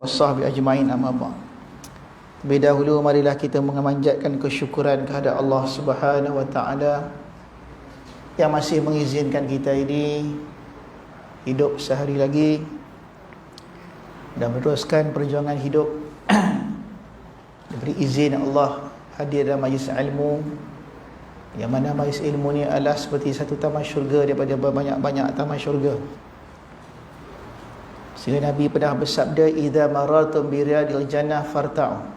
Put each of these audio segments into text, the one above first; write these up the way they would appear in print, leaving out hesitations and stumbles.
Sahbi ajmain, amma ba'd. Terlebih dahulu marilah kita memanjatkan kesyukuran kepada Allah Subhanahu wa taala yang masih mengizinkan kita ini hidup sehari lagi dan meneruskan perjuangan hidup. Diberi izin Allah hadir dalam majlis ilmu, yang mana majlis ilmu ni adalah seperti satu taman syurga daripada banyak-banyak taman syurga. Sehingga Nabi pernah bersabda, idza marartum bi riyadil jannah farta'u.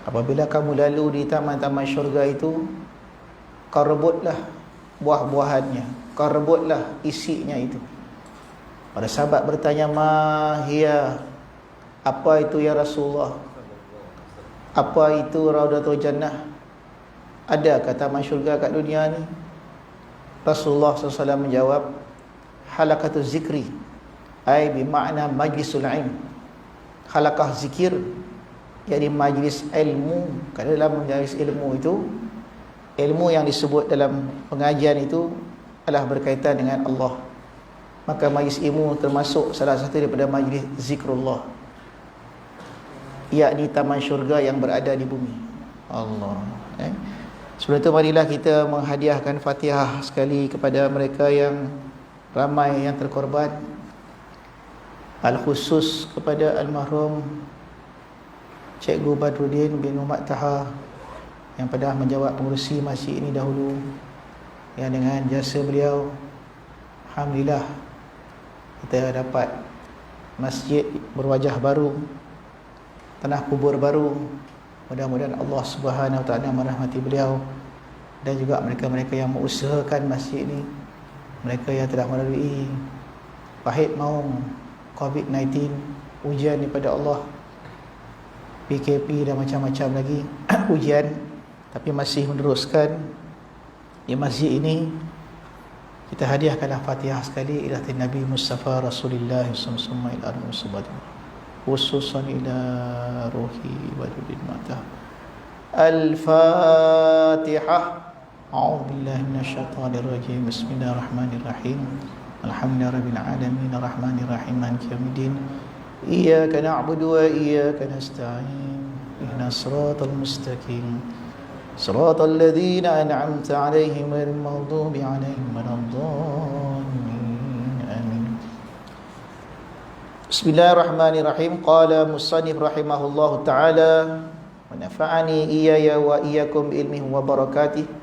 Apabila kamu lalu di taman-taman syurga itu, kau rebutlah buah-buahannya, kau rebutlah isinya itu. Para sahabat bertanya, ma hiya, apa itu ya Rasulullah? Apa itu Raudatul Jannah? Adakah taman syurga kat dunia ni? Rasulullah SAW menjawab, halaqatu zikri, ai bermakna majlisul ilm. Halaqah zikir, jadi majlis ilmu. Kerana dalam majlis ilmu itu, ilmu yang disebut dalam pengajian itu adalah berkaitan dengan Allah. Maka majlis ilmu termasuk salah satu daripada majlis zikrullah, yakni taman syurga yang berada di bumi Allah. Sebelum itu marilah kita menghadiahkan Fatihah sekali kepada mereka yang ramai yang terkorban. Al-khusus kepada almarhum Cikgu Badruddin bin Muhammad Taha yang pernah menjawab pengurusi masjid ini dahulu, yang dengan jasa beliau alhamdulillah kita dapat masjid berwajah baru, tanah kubur baru. Mudah-mudahan Allah Subhanahu Wa Taala merahmati beliau dan juga mereka-mereka yang mengusahakan masjid ini, mereka yang telah melalui pahit maung COVID-19, ujian daripada Allah, PKP dan macam-macam lagi ujian, tapi masih meneruskan di masjid ini. Kita hadiahkanlah Fatihah sekali ila Nabi Mustafa Rasulullah sallallahu alaihi wasallam, khususan ila ruhi Badruddin Mata. Al-Fatihah. A'udzu billahi minasyaitonir rajim. Bismillahirrahmanirrahim. Alhamdulillahirabbil alamin arrahmanir rahim maliki yaumiddin. Iyyaka na'budu wa iyyaka nasta'in. Ihdinas siratal mustaqim. Siratal ladzina an'amta 'alaihim ghairil maghdubi 'alaihim waladdallin. Amin. Bismillahirrahmanirrahim. Qala musannif rahimahullahu ta'ala wa nafa'ani iyaya wa iyyakum bi ilmihi wa barakatihi.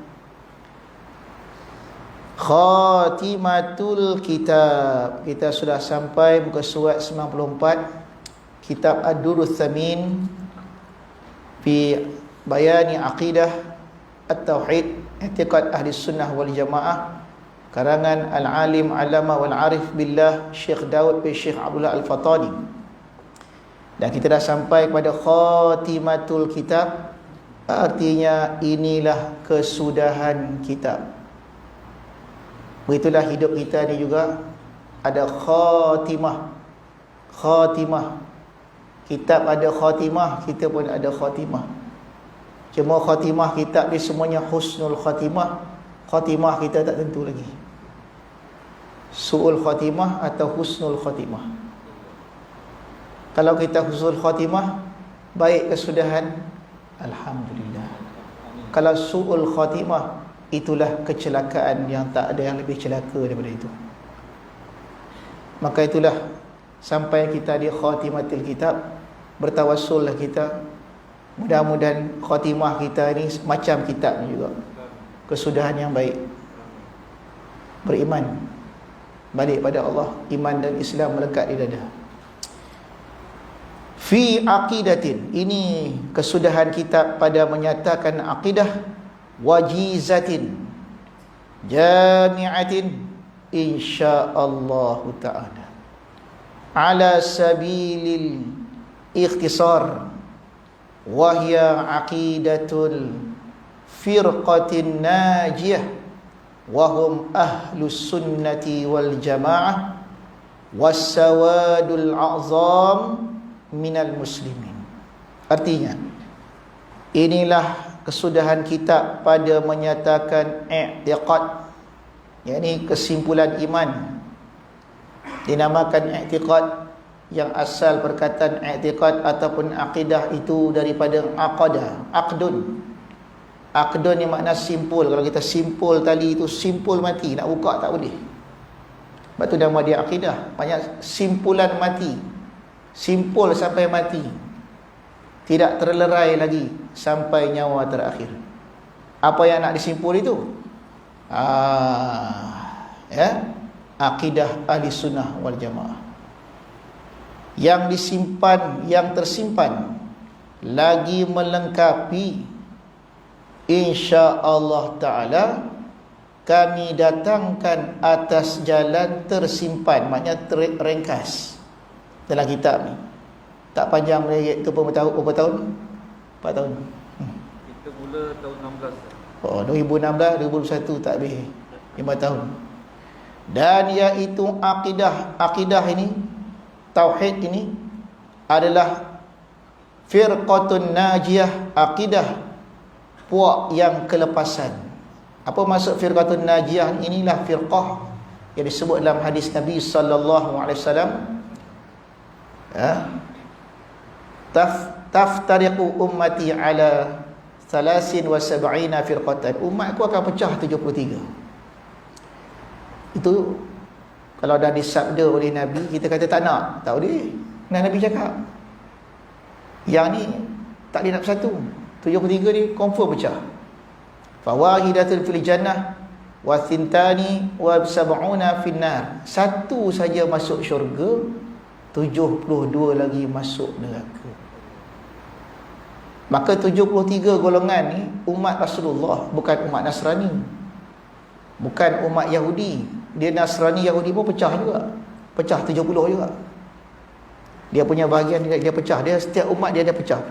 Khatimatul kitab. Kita sudah sampai muka surat 94, kitab Ad-Durrus Tsamin fi bayani aqidah at-tauhid i'tiqad ahli sunnah wal jamaah, karangan al-alim alama wal arif billah Syekh Daud bin Syekh Abdullah Al-Fatani. Dan kita dah sampai kepada khatimatul kitab, artinya inilah kesudahan kitab. Begitulah hidup kita ni juga ada khatimah. Khatimah. Kitab ada khatimah, kita pun ada khatimah. Cuma khatimah kitab ni semuanya husnul khatimah. Khatimah kita tak tentu lagi, su'ul khatimah atau husnul khatimah. Kalau kita husnul khatimah, baik kesudahan, alhamdulillah. Kalau su'ul khatimah, itulah kecelakaan yang tak ada yang lebih celaka daripada itu. Maka itulah sampai kita di khatimatul kitab, bertawassullah kita, mudah-mudahan khatimah kita ni macam kitab ni juga, kesudahan yang baik, beriman, balik pada Allah, iman dan Islam melekat di dada. Fi aqidatin, ini kesudahan kitab pada menyatakan akidah, wajizatin jami'atin insyaallah ta'ala ala sabilil ikhtisar, wahya aqidatul firqatin najiyah wahum ahlus sunnati wal jamaah wassawadul a'zam minal muslimin. Artinya inilah kesudahan kitab pada menyatakan i'tiqad, yakni kesimpulan iman, dinamakan i'tiqad yang asal perkataan i'tiqad ataupun akidah itu daripada aqada, aqdun. Aqdun ni makna simpul. Kalau kita simpul tali itu simpul mati, nak buka tak boleh. Sebab tu nama dia akidah. Banyak simpulan mati, simpul sampai mati, tidak terlerai lagi sampai nyawa terakhir. Apa yang nak disimpul itu? Akidah ahli sunnah wal jamaah. Yang disimpan, yang tersimpan, lagi melengkapi, insya-Allah Ta'ala kami datangkan atas jalan tersimpan. Maknanya ringkas dalam kitab ni. Tak panjang lagi tu berapa tahun? 4 tahun. Kita mula tahun 16. Oh, 2016, 2021 tak habis 5 tahun. Dan iaitu akidah ini, tauhid ini adalah firqatun najiyah, akidah puak yang kelepasan. Apa maksud firqatun najiyah? Inilah firqah yang disebut dalam hadis Nabi sallallahu alaihi wasallam, taftariqu ummati ala 73 firqatan. Umatku akan pecah 73. Itu kalau dah disabda oleh Nabi, kita kata tak nak, tak boleh. Nah, Nabi cakap yang ni tak boleh nak bersatu. 73 ni confirm pecah. Fawahidatul fil jannah wa thintani wa sab'una fin nar. Satu saja masuk syurga, 72 lagi masuk neraka. Maka 73 golongan ni umat Rasulullah, bukan umat Nasrani, bukan umat Yahudi. Dia Nasrani, Yahudi pun pecah juga, pecah 70 juga. Dia punya bahagian dia pecah. Dia setiap umat dia pecah.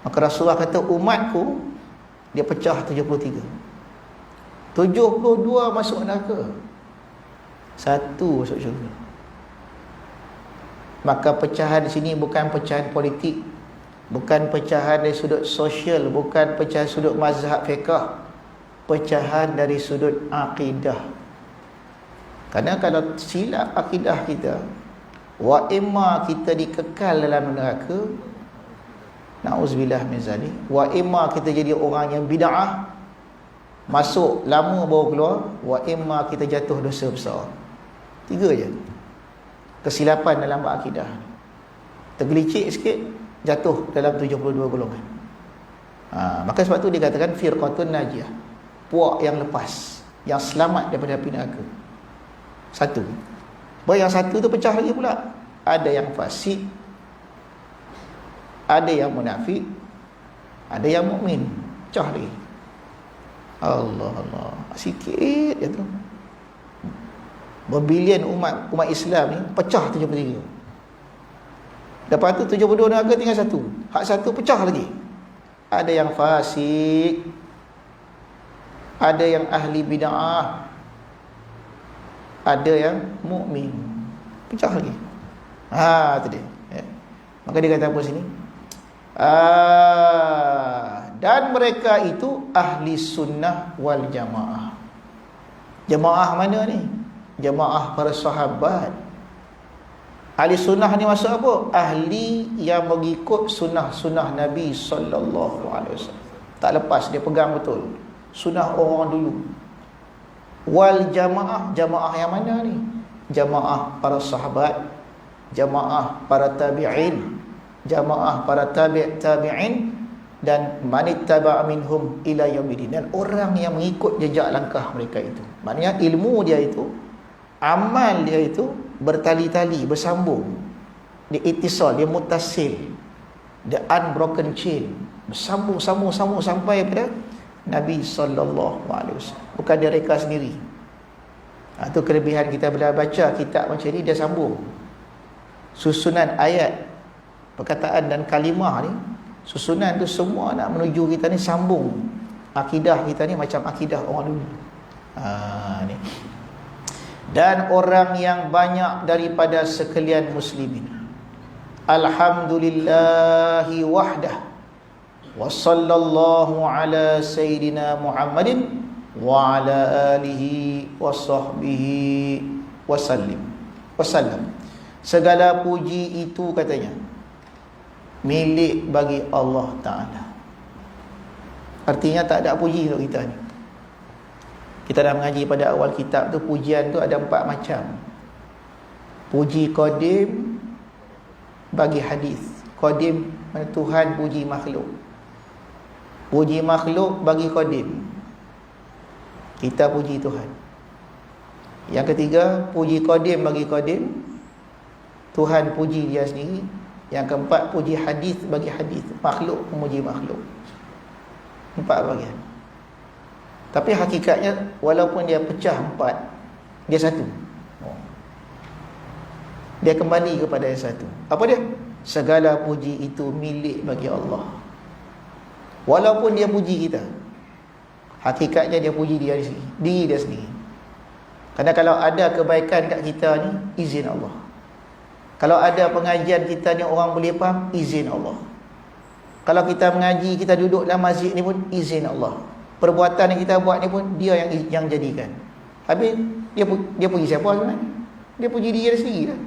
Maka Rasulullah kata umatku dia pecah 73. 72 masuk neraka, satu masuk syurga. Maka pecahan di sini bukan pecahan politik, bukan pecahan dari sudut sosial, bukan pecahan sudut mazhab fiqh, pecahan dari sudut akidah. Kerana kalau silap akidah kita, wa imma kita dikekal dalam neraka, na'uzubillah min zalik, wa imma kita jadi orang yang bid'ah, masuk lama baru keluar, wa imma kita jatuh dosa besar. 3 je kesilapan dalam akidah. Tergelicik sikit, jatuh dalam 72 golongan. Maka sebab tu dikatakan firqatun najiyah, puak yang lepas, yang selamat daripada api neraka. Satu. Sebab yang satu tu pecah lagi pula. Ada yang fasik, ada yang munafik, ada yang mukmin. Pecah lagi. Allah, sikit je tu. Berbilion umat Islam ni pecah 73. Lepas tu 72 neraka tinggal satu. Hak satu pecah lagi. Ada yang fasik, ada yang ahli bid'ah, ada yang mukmin. Pecah lagi. Tu dia. Maka dia kata apa sini? Dan mereka itu ahli sunnah wal jamaah. Jamaah mana ni? Jamaah para sahabat. Ahli sunnah ni maksud apa? Ahli yang mengikut sunnah-sunnah Nabi sallallahu alaihi wasallam. Tak lepas, dia pegang betul sunnah orang dulu. Wal jamaah, jamaah yang mana ni? Jamaah para sahabat, jamaah para tabi'in, jamaah para tabi'in, dan manittaba' minhum ila yaumil, dan orang yang mengikut jejak langkah mereka itu. Maknanya ilmu dia itu, amal dia itu bertali-tali, bersambung. Dia ittisal, dia muttasil, the unbroken chain, bersambung sampai pada Nabi sallallahu alaihi wasallam. Bukan dia reka sendiri. Itu kelebihan kita bila baca kitab macam ni, dia sambung. Susunan ayat, perkataan dan kalimah ni, susunan tu semua nak menuju kita ni sambung. Akidah kita ni macam akidah orang dulu. Ni. Dan orang yang banyak daripada sekalian muslimin, alhamdulillahi wahdah, wa sallallahu ala sayyidina Muhammadin wa ala alihi wa sahbihi wasallam. Segala puji itu katanya milik bagi Allah Ta'ala. Artinya tak ada puji untuk kita ni. Kita dah mengaji pada awal kitab tu, pujian tu ada 4 macam. Puji qadim bagi hadis. Qadim mana Tuhan puji makhluk. Puji makhluk bagi qadim. Kita puji Tuhan. Yang ketiga, puji qadim bagi qadim. Tuhan puji dia sendiri. Yang keempat, puji hadis bagi hadis. Makhluk memuji makhluk. 4 bahagian. Tapi hakikatnya walaupun dia pecah 4, dia satu. Dia kembali kepada yang satu. Apa dia? Segala puji itu milik bagi Allah. Walaupun dia puji kita, hakikatnya dia puji dia sendiri, diri dia sendiri. Kerana kalau ada kebaikan kat kita ni, izin Allah. Kalau ada pengajian kita ni orang boleh faham, izin Allah. Kalau kita mengaji, kita duduk dalam masjid ni pun, izin Allah. Perbuatan yang kita buat ni pun dia yang jadikan. Habis dia puji siapa sebenarnya? Dia puji diri dia sendiri lah.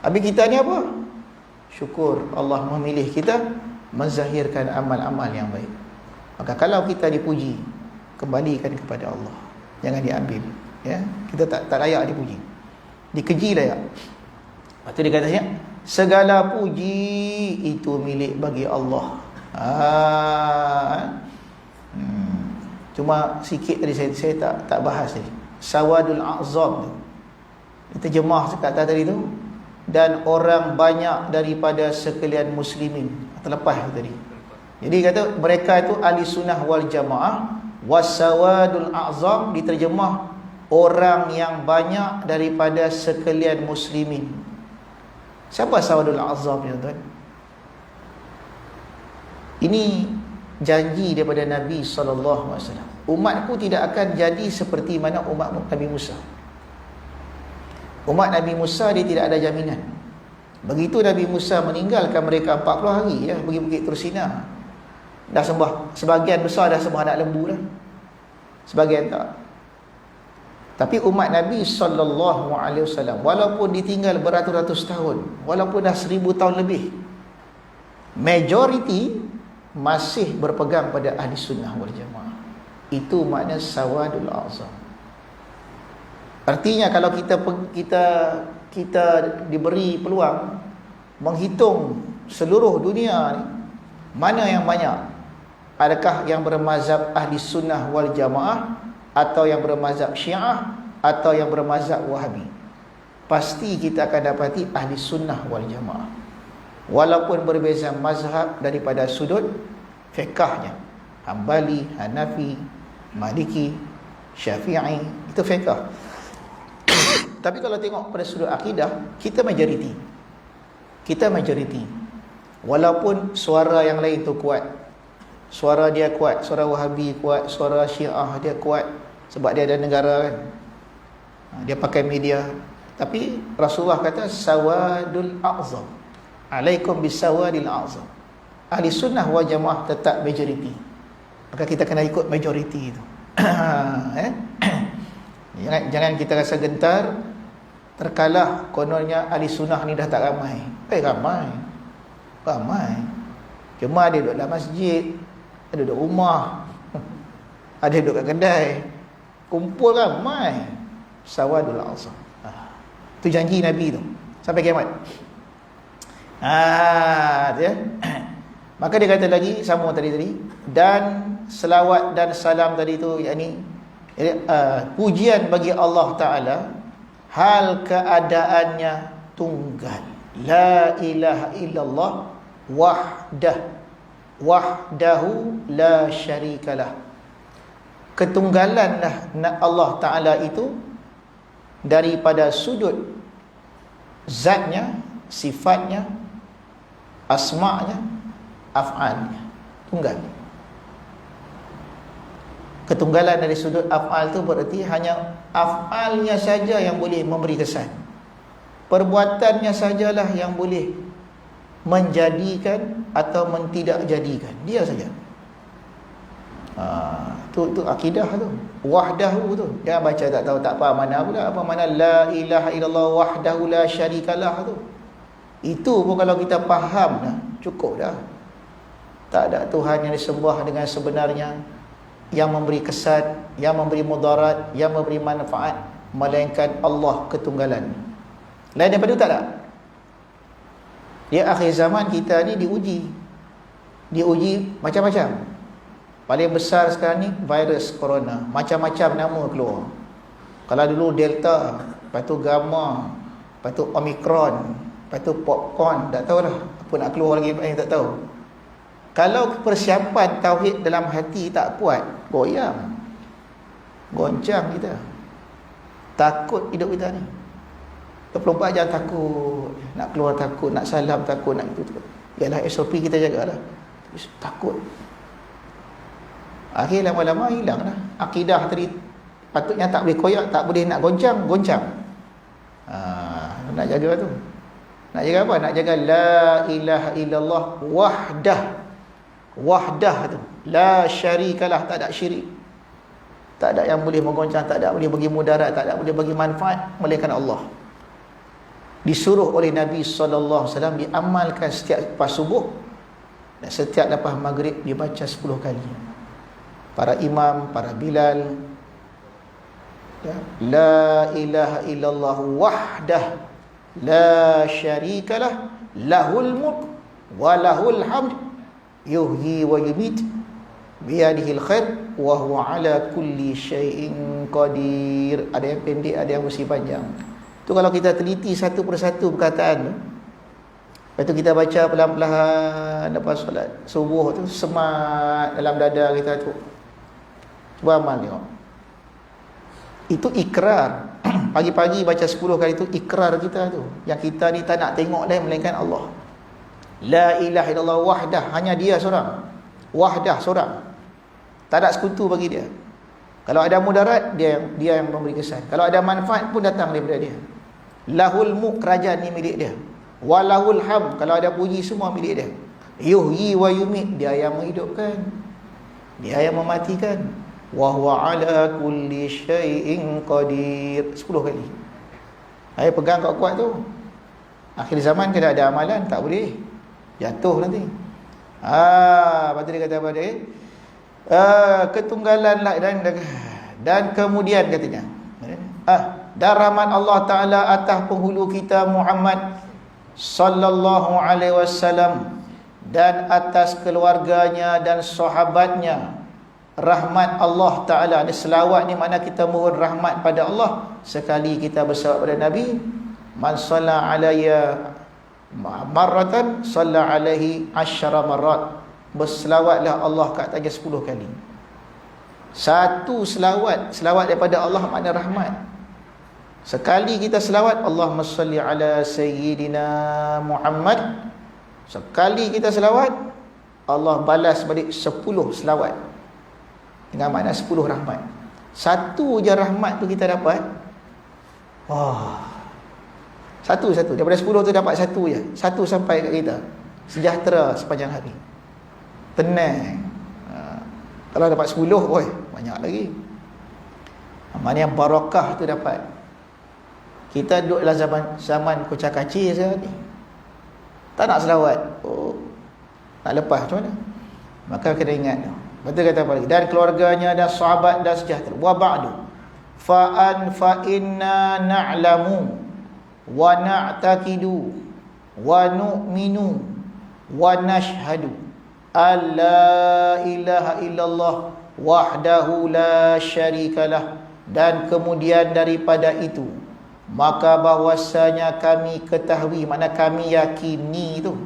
Habis kita ni apa? Syukur Allah memilih kita menzahirkan amal-amal yang baik. Maka kalau kita dipuji, kembalikan kepada Allah. Jangan diambil, ya. Kita tak layak dipuji. Dikeji layak. Lepas tu dia katanya, segala puji itu milik bagi Allah. Cuma sikit tadi saya tak bahas tadi. Sawadul a'zam tu, terjemah kat tadi tu, dan orang banyak daripada sekalian muslimin. Terlepas tadi. Jadi kata mereka itu ahli sunnah wal jamaah. Wasawadul a'zam diterjemah orang yang banyak daripada sekalian muslimin. Siapa sawadul a'zam ni tuan? Ini janji daripada Nabi SAW. Umatku tidak akan jadi seperti mana umat Nabi Musa. Umat Nabi Musa dia tidak ada jaminan. Begitu Nabi Musa meninggalkan mereka 40 hari ya, pergi Bukit Tursina, dah sembah, sebahagian besar dah sembah anak lembu dah, sebahagian tak. Tapi umat Nabi SAW, walaupun ditinggal beratus-ratus tahun, walaupun dah 1000 tahun lebih, majority masih berpegang pada ahli sunnah wal jamaah. Itu makna sawadul a'zam. Artinya kalau kita diberi peluang menghitung seluruh dunia ni, mana yang banyak? Adakah yang bermazhab ahli sunnah wal jamaah, atau yang bermazhab syiah, atau yang bermazhab wahabi? Pasti kita akan dapati ahli sunnah wal jamaah. Walaupun berbeza mazhab daripada sudut fiqahnya, Hambali, Hanafi, Maliki, Syafi'i, itu fiqah. Tapi kalau tengok pada sudut akidah, kita majoriti. Kita majoriti. Walaupun suara yang lain tu kuat, suara dia kuat, suara Wahabi kuat, suara Syiah dia kuat, sebab dia ada negara kan, dia pakai media. Tapi Rasulullah kata sawadul a'zam, alaikum bisawadil a'zam. Ahli sunnah wal jamaah tetap majoriti. Maka kita kena ikut majoriti itu. Jangan kita rasa gentar terkalah kononnya ahli sunnah ni dah tak ramai. Ramai. Cuma ada duduk dalam masjid, ada duduk rumah, ada duduk kat kedai, kumpul ramai. Sawadul a'zam. Itu janji Nabi tu sampai kiamat. Dia. Maka dia kata lagi, sambung tadi, dan selawat dan salam tadi tu, yakni pujian bagi Allah Ta'ala hal keadaannya tunggal. La ilaha illallah wahdahu la syarikalah. Ketunggalanlah Allah Ta'ala itu daripada sudut zatnya, sifatnya, asma'nya, af'alnya. Tunggal. Ketunggalan dari sudut af'al tu berarti hanya af'alnya saja yang boleh memberi kesan. Perbuatannya sajalah yang boleh menjadikan atau tidak jadikan. Dia saja. Tu akidah tu. wahdahu tu. Jangan baca tak tahu tak faham mana pula. Apa mana la ilaha illallah wahdahu la syarikalah tu. Itu pun kalau kita faham dah, cukup dah. Tak ada Tuhan yang disembah dengan sebenarnya, yang memberi kesan, yang memberi mudarat, yang memberi manfaat, melainkan Allah ketunggalan. Lain daripada itu tak ada. Di akhir zaman kita ni diuji macam-macam. Paling besar sekarang ni virus corona, macam-macam nama keluar. Kalau dulu Delta, lepas tu Gamma, lepas tu Omicron, lepas tu Popcorn, tak tahulah apa nak keluar lagi, tak tahu. Kalau persiapan tauhid dalam hati tak kuat, goyang, goncang kita. Takut hidup kita ni. 24 jam takut, nak keluar takut, nak salam takut, nak itu takut. Yalah SOP kita jagalah. Takut. Akhir lama-lama hilang dah. Akidah tadi patutnya tak boleh koyak, tak boleh nak goncang. Nak jaga tu. Nak jaga apa? Nak jaga la ilaha illallah wahdah tu. La syarikalah, tak ada syirik. Tak ada yang boleh menggoncang, tak ada boleh bagi mudarat, tak ada boleh bagi manfaat melainkan Allah. Disuruh oleh Nabi SAW diamalkan setiap lepas subuh dan setiap lepas maghrib dibaca 10 kali. Para imam, para bilal, ya, la ilaha illallah wahdah la syarikalah lahul mulk wa lahul hamd yuhyi wa yumit biyadihil khair wa huwa ala kulli syai'in qadir. Ada yang pendek, ada yang mesti panjang. Tu kalau kita teliti satu persatu perkataan tu, lepas tu kita baca pelan-pelan lepas solat subuh tu, semat dalam dada kita tu. Cuba amal tengok. Itu ikrar. Pagi-pagi baca 10 kali tu ikrar kita tu. Yang kita ni tak nak tengok lain melainkan Allah. La ilaha illallah wahdah, hanya dia seorang. Wahdah seorang. Tak ada sekutu bagi dia. Kalau ada mudarat, dia yang memberi kesan. Kalau ada manfaat pun datang daripada dia. Lahul mulk, kerajaan ni milik dia. Walahul ham, kalau ada puji semua milik dia. Yuhyi wa yumit, dia yang menghidupkan, dia yang mematikan. Wa huwa ala kulli syai'in qadir. 10 kali. Ayo pegang kuat-kuat tu. Akhir zaman kena ada amalan, tak boleh jatuh nanti. Lepas tu dia kata apa dia? Ketunggalan dan kemudian katanya dan rahmat Allah Ta'ala atas penghulu kita Muhammad sallallahu alaihi wasallam dan atas keluarganya dan sahabatnya. Rahmat Allah Ta'ala ni, selawat ni mana kita mohon rahmat pada Allah. Sekali kita berselawat pada Nabi, man salla alayya marratan salla alaihi asyara marrat. Berselawatlah Allah ke atasnya 10 kali. Satu selawat daripada Allah makna rahmat. Sekali kita selawat, Allahumma salli ala sayyidina Muhammad. Sekali kita selawat, Allah balas balik 10 selawat dengan makna 10 rahmat. Satu je rahmat tu kita dapat. Satu daripada 10 tu dapat satu je. Satu sampai kat kita. Sejahtera sepanjang hari. Tenang. Kalau dapat 10, banyak lagi. Mana yang barakah tu dapat. Kita duduk dalam zaman kocak-kacir sekarang ni. Tak nak selawat. Nak lepas macam mana? Maka kena ingat tu. Betul kata apa lagi? Dan keluarganya dan sahabat dan sejahtera. Wa ba'du. Fa inna na'lamu wa na'taqidu wa nu'minu wa nashhadu alla ilaha illallah wahdahu la syarikalah. Dan kemudian daripada itu, maka bahwasanya kami ketahui, mana kami yakini itu,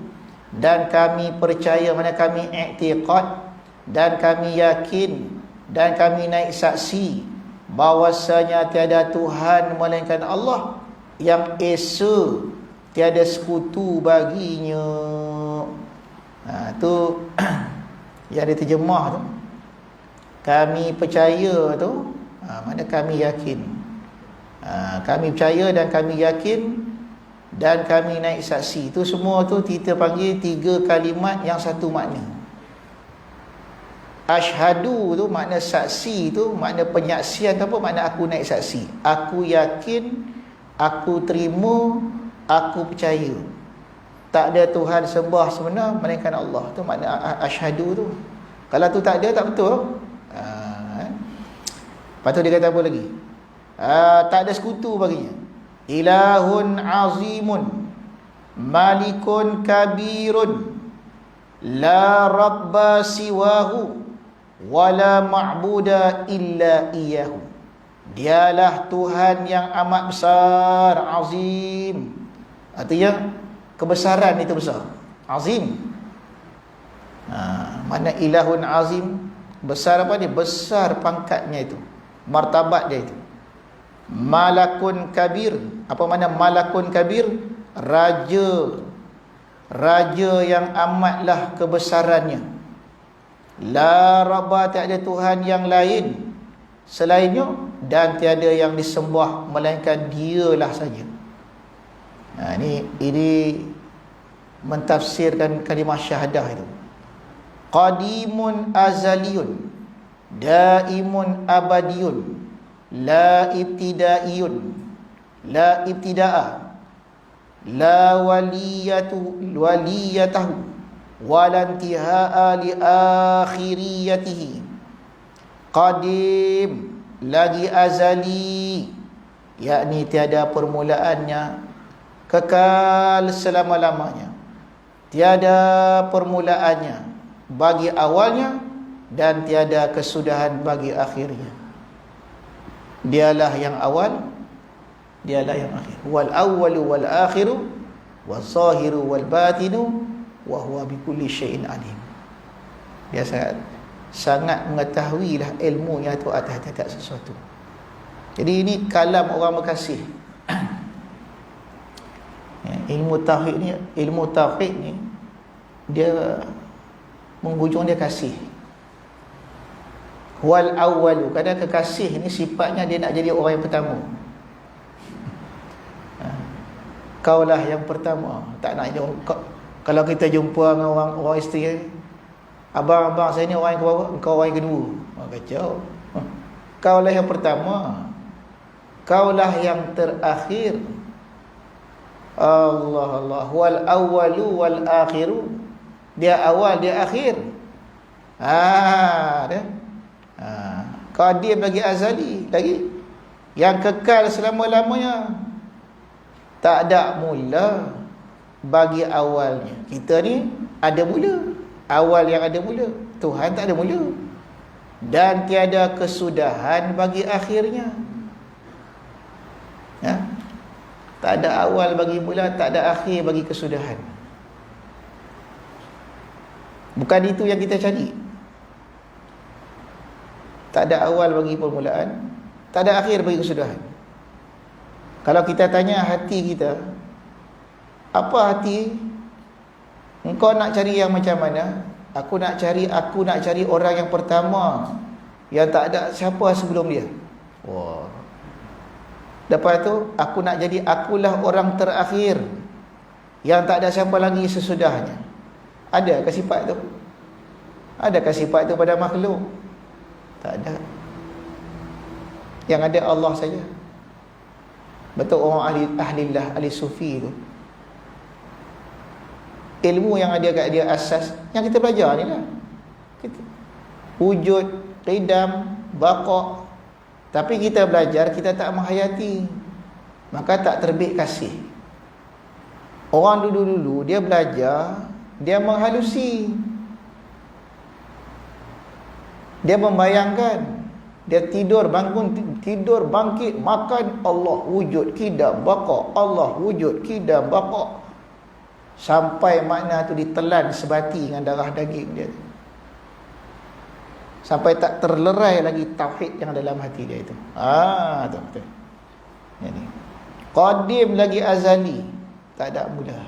dan kami percaya, mana kami i'tiqad, dan kami yakin, dan kami naik saksi bahwasanya tiada Tuhan melainkan Allah, yang esa, tiada sekutu baginya. Tu yang diterjemah tu. Kami percaya tu, mana kami yakin. Kami percaya dan kami yakin dan kami naik saksi. Itu semua tu kita panggil 3 kalimat yang satu makna. Asyhadu tu makna saksi tu, makna penyaksian tu apa? Makna aku naik saksi. Aku yakin, aku terima, aku percaya. Tak ada Tuhan sembah sebenar melainkan Allah. Tu makna asyhadu tu. Kalau tu tak ada, tak betul. Lepas tu dia kata apa lagi? Tak ada sekutu baginya. Ilahun azimun, malikun kabirun, la rabba siwahu, wala ma'buda illa iyahu. Dialah Tuhan yang amat besar, azim. Artinya kebesaran itu besar, azim. Mana ilahun azim, besar apa dia? Besar pangkatnya itu, martabat dia itu. Malakun kabir, apa makna malakun kabir? Raja, raja yang amatlah kebesarannya. La rabba, tiada Tuhan yang lain selainnya, dan tiada yang disembah melainkan dialah saja. Ini mentafsirkan kalimah syahadah itu. Qadimun azaliyun, daimun abadiyun, la ibtidaiyun, la ibtida'a, la waliyatahu, walantiha'a li akhiriyatihi. Qadim, lagi azali, yakni tiada permulaannya, kekal selama-lamanya. Tiada permulaannya bagi awalnya, dan tiada kesudahan bagi akhirnya. Dialah yang awal, dialah yang akhir. Wal awwalu wal akhiru, wal zahiru wal batinu, wa huwa bikulli syai'in alim. Dia sangat mengetahuilah ilmunya tu atas tiap sesuatu. Jadi ini kalam orang berkasih. Ilmu tauhid ni dia menghujung dia kasih. Wal awwalu, kadang kekasih ni sifatnya dia nak jadi orang yang pertama. Kaulah yang pertama, tak nak jadi. Kalau kita jumpa dengan orang isteri, abang saya ni orang yang keberapa? Engkau orang yang kedua. Kacau. Kaulah yang pertama, kaulah yang terakhir. Allah. Wal awwalu wal akhiru, dia awal, dia akhir. Dia. Qadim lagi azali lagi, yang kekal selama-lamanya. Tak ada mula bagi awalnya. Kita ni ada mula, awal yang ada mula. Tuhan tak ada mula, dan tiada kesudahan bagi akhirnya. Tak ada awal bagi mula, tak ada akhir bagi kesudahan. Bukan itu yang kita cari. Tak ada awal bagi permulaan, tak ada akhir bagi kesudahan. Kalau kita tanya hati kita, apa hati? Engkau nak cari yang macam mana? Aku nak cari orang yang pertama, yang tak ada siapa sebelum dia. Wah. Lepas tu aku nak jadi, akulah orang terakhir, yang tak ada siapa lagi sesudahnya. Adakah sifat tu? Adakah sifat tu pada makhluk? Tak ada. Yang ada Allah saja. Betul orang ahlillah, ahli sufi tu, ilmu yang ada kat dia, asas yang kita belajar ni lah. Wujud, qidam, baqa'. Tapi kita belajar, kita tak menghayati, maka tak terbit kasih. Orang dulu-dulu dia belajar, dia menghalusi, dia membayangkan. Dia tidur, bangun, tidur, bangkit, makan, Allah wujud, qidam, baqa', Allah wujud, qidam, baqa'. Sampai makna tu ditelan sebati dengan darah daging dia, sampai tak terlerai lagi tauhid yang dalam hati dia itu. Tu betul. Ini qadim lagi azali, tak ada mula,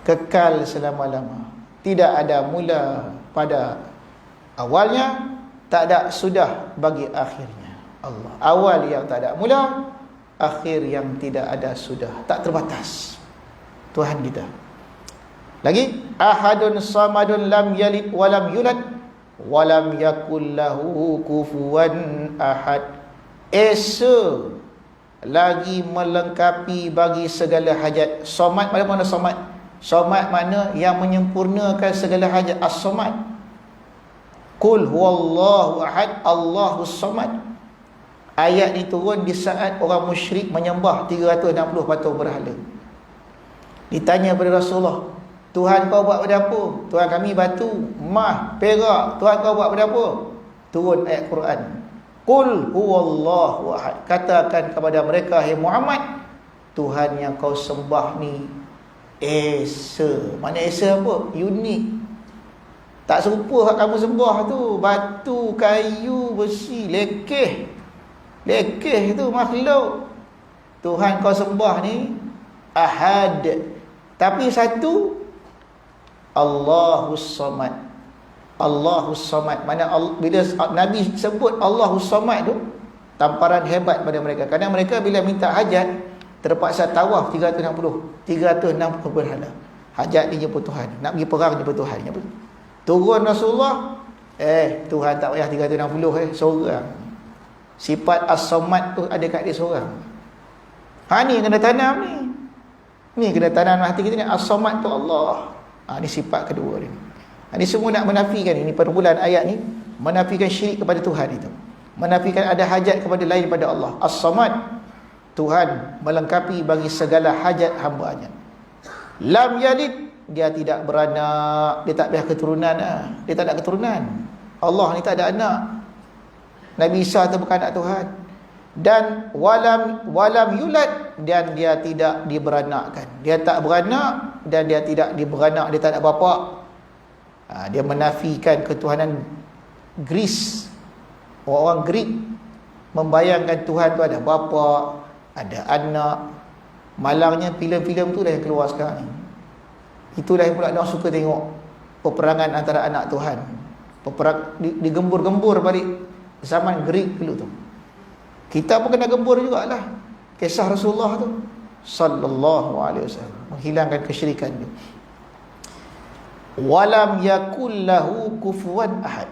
kekal selama-lama, tidak ada mula pada awalnya, tak ada sudah bagi akhirnya. Allah, awal yang tak ada mula, akhir yang tidak ada sudah, tak terbatas. Tuhan kita. Lagi, ahadun samadun lam yalid walam yulad walam yakul lahu kufuwan ahad. Esa lagi melengkapi bagi segala hajat. Somad mana somad? Somad makna yang menyempurnakan segala hajat. As-somad. Qul huwallahu ahad, Allahus samad. Ayat ni turun di saat orang musyrik menyembah 360 patung berhala. Ditanya kepada Rasulullah, Tuhan kau buat pada apa? Tuhan kami batu, emas, perak. Tuhan kau buat pada apa? Turun ayat Quran. Qul huwallahu ahad. Katakan kepada mereka, hai Muhammad, Tuhan yang kau sembah ni esa. Mana esa apa? Unik. Tak serupa hak kamu sembah tu. Batu, kayu, besi, lekeh. Lekeh itu makhluk. Tuhan kau sembah ni ahad. Tapi satu, Allahus samad. Allahus samad. Mana bila Nabi sebut Allahus samad tu, tamparan hebat pada mereka. Kadang mereka bila minta hajat terpaksa tawaf 360 berhala. Hajat dia jumpa Tuhan. Nak pergi perang jumpa Tuhan. Turun Rasulullah, Tuhan tak payah 360 seorang. Sifat as-samad tu ada kat dia seorang. Ni kena tanam ni. Ni kena tanam hati kita ni. As-samad tu Allah. Ni sifat kedua ni. Ini semua nak menafikan, ini perbulan ayat ni menafikan syirik kepada Tuhan itu. Menafikan ada hajat kepada lain daripada Allah. As-samad, Tuhan melengkapi bagi segala hajat hamba-Nya. Lam yalid, dia tidak beranak, dia tak ada keturunan. Dia tak ada keturunan. Allah ni tak ada anak. Nabi Isa tu bukan anak Tuhan. Dan walam yulad, dan dia tidak diberanakkan. Dia tak beranak dan dia tidak diberanak, dia tak ada bapa. Dia menafikan ketuhanan Greece. Orang Greek membayangkan Tuhan tu ada bapa, ada anak. Malangnya filem-filem tu dah yang keluar sekarang ni. Itulah yang pula orang suka tengok peperangan antara anak Tuhan. Digembur-gembur balik zaman Greek dulu tu. Kita pun kena gembur jugalah. Kisah Rasulullah tu sallallahu alaihi wasallam menghilangkan kesyirikan tu. Walam yakul lahu kufuwan ahad,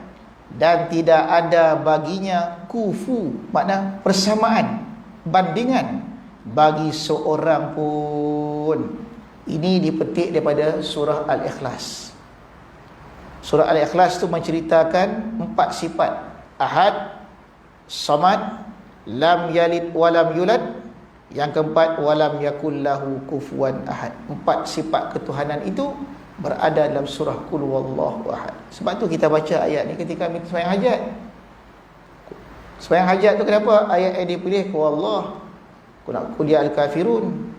dan tidak ada baginya kufu, makna persamaan, bandingan bagi seorang pun. Ini dipetik daripada surah Al-Ikhlas. Surah Al-Ikhlas tu menceritakan 4 sifat: ahad, samad, lam yalid walam yulad, yang keempat walam yakul lahu kufuwan ahad. 4 sifat ketuhanan itu berada dalam surah Qul huwallahu ahad. Sebab tu kita baca ayat ni ketika kita sembahyang hajat. Sembahyang hajat tu kenapa ayat yang dipilih? Qul Allah, qul ya al-kafirun,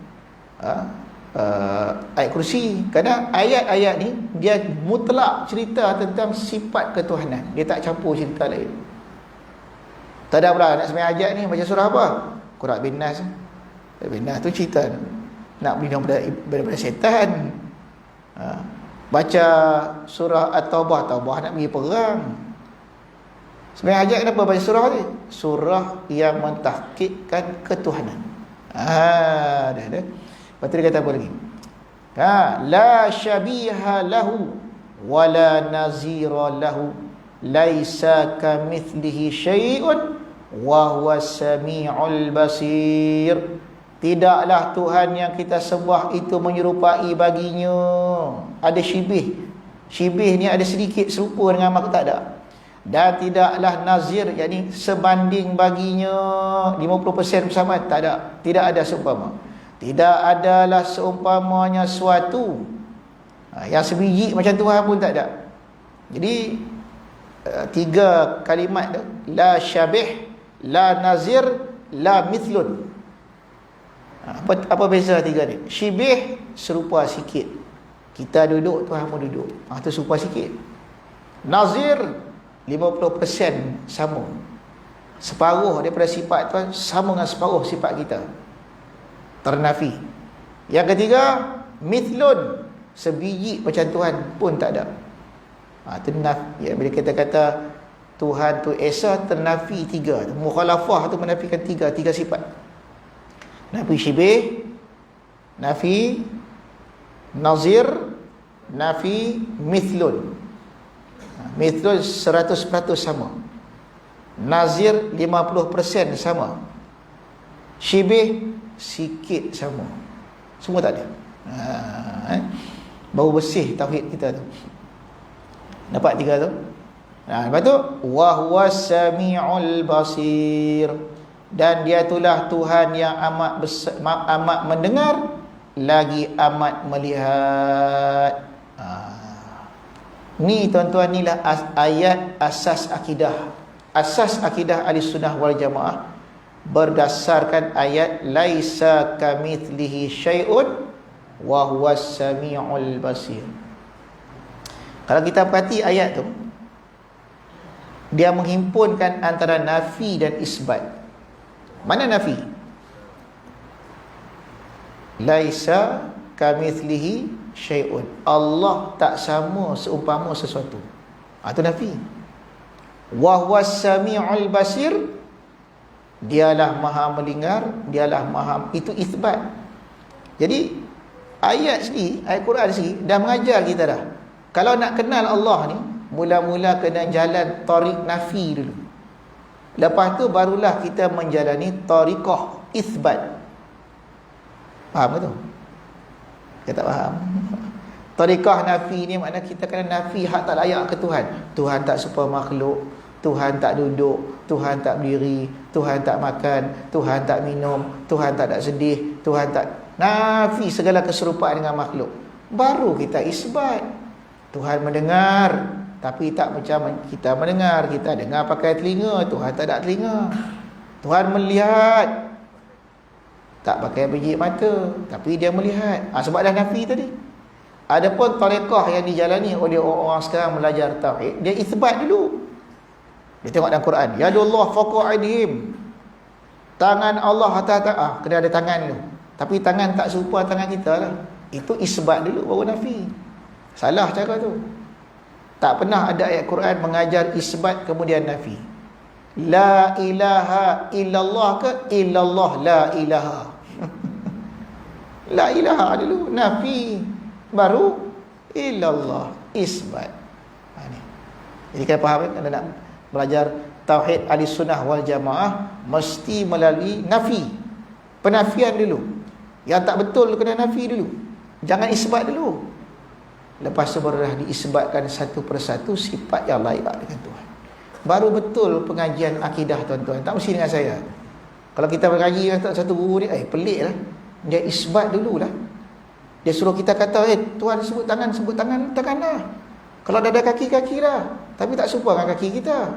ayat kursi. Kerana ayat-ayat ni dia mutlak cerita tentang sifat ketuhanan. Dia tak campur cerita lain. Tak ada pula nak sembahyang hajat ni baca surah apa? Quran bin Nas. Bin Nas tu cerita nak berlindung daripada syaitan. Baca surah At-Taubah, nak pergi perang. Sembahyang hajat kenapa baca surah ni? Surah yang mentahqiqkan ketuhanan. Dah. Lepas tu dia kata apa lagi? La syabiha lahu wala nazira lahu, laisa kamithlihi syai'un wa huwa sami'ul basir. Tidaklah Tuhan yang kita sembah itu menyerupai baginya. Ada syibih. Syibih ni ada sedikit serupa dengan makhluk, tak ada. Dan tidaklah nazir, yakni sebanding baginya 50% bersama, tak ada. Tidak ada seumpama. Tidak adalah seumpamanya suatu yang sebiji macam Tuhan pun tak ada. Jadi 3 kalimat tu, la syabih, la nazir, la mithlun. Apa beza 3 ni? Syibih, serupa sikit. Kita duduk, Tuhan pun duduk. Tu serupa sikit. Nazir, 50% sama. Separuh daripada sifat Tuhan sama dengan separuh sifat kita. Ternafi. Yang ketiga, mithlun, sebiji macam Tuhan pun tak ada. Ya, bila kita kata Tuhan tu esa, ternafi 3. Mukhalafah tu menafikan 3 sifat. Nafi syibih, nafi nazir, nafi mithlun. Mithlun 100% sama. Nazir 50% sama. Syibih sikit sama. Semua tak ada. Bau bersih tauhid kita tu. Nampak tiga tu? Lepas tu wa huwas samiul basir, dan dia itulah Tuhan yang amat mendengar lagi amat melihat. Ni tuan-tuan, inilah ayat asas akidah. Asas akidah Ahlussunnah wal Jamaah berdasarkan ayat laisa kamitslihi syai'un wa huwas samiul basir. Kalau kita perhati ayat tu, dia menghimpunkan antara nafi dan isbat. Mana nafi? Laisa kamitslihi syai'un. Allah tak sama seumpama sesuatu. Itu nafi. Wa huwas samiul basir, dialah maha mendengar, dialah maha, itu isbat. Jadi ayat sini, ayat Quran sini dah mengajar kita dah. Kalau nak kenal Allah ni, mula-mula kena jalan tariq nafi dulu. Lepas tu barulah kita menjalani tariqah isbat. Faham ke tu? Kita tak faham. Tariqah nafi ni makna kita kena nafi hak tak layak ke Tuhan. Tuhan tak serupa makhluk, Tuhan tak duduk, Tuhan tak berdiri, Tuhan tak makan, Tuhan tak minum, Tuhan tak sedih, Tuhan tak, nafi segala keserupaan dengan makhluk. Baru kita isbat. Tuhan mendengar, tapi tak macam kita mendengar. Kita dengar pakai telinga, Tuhan tak ada telinga. Tuhan melihat, tak pakai biji mata, tapi dia melihat. Sebab dah nafi tadi. Adapun tariqah yang dijalani oleh orang-orang sekarang belajar tauhid, dia isbat dulu. Dia tengok dalam Quran, yadullah fawqa aydihim, tangan Allah atas kena ada tangan dulu. Tapi tangan tak serupa tangan kita lah. Itu isbat dulu baru nafi. Salah cara tu. Tak pernah ada ayat Quran mengajar isbat kemudian nafi. La ilaha illallah ke illallah la ilaha. La ilaha dulu nafi, baru illallah isbat. Jadi kena faham kan, kalau nak belajar tauhid Ahlussunnah wal Jamaah mesti melalui nafi, penafian dulu. Yang tak betul kena nafi dulu, jangan isbat dulu. Lepas tu barulah diisbatkan satu persatu sifat yang layak dengan Tuhan. Baru betul pengajian akidah tuan-tuan. Tak mesti dengan saya. Kalau kita mengaji dengan satu guru ni, pelik lah, dia isbat dululah. Dia suruh kita kata, Tuhan sebut tangan lah. Kalau dah ada kaki lah, tapi tak serupa dengan kaki kita.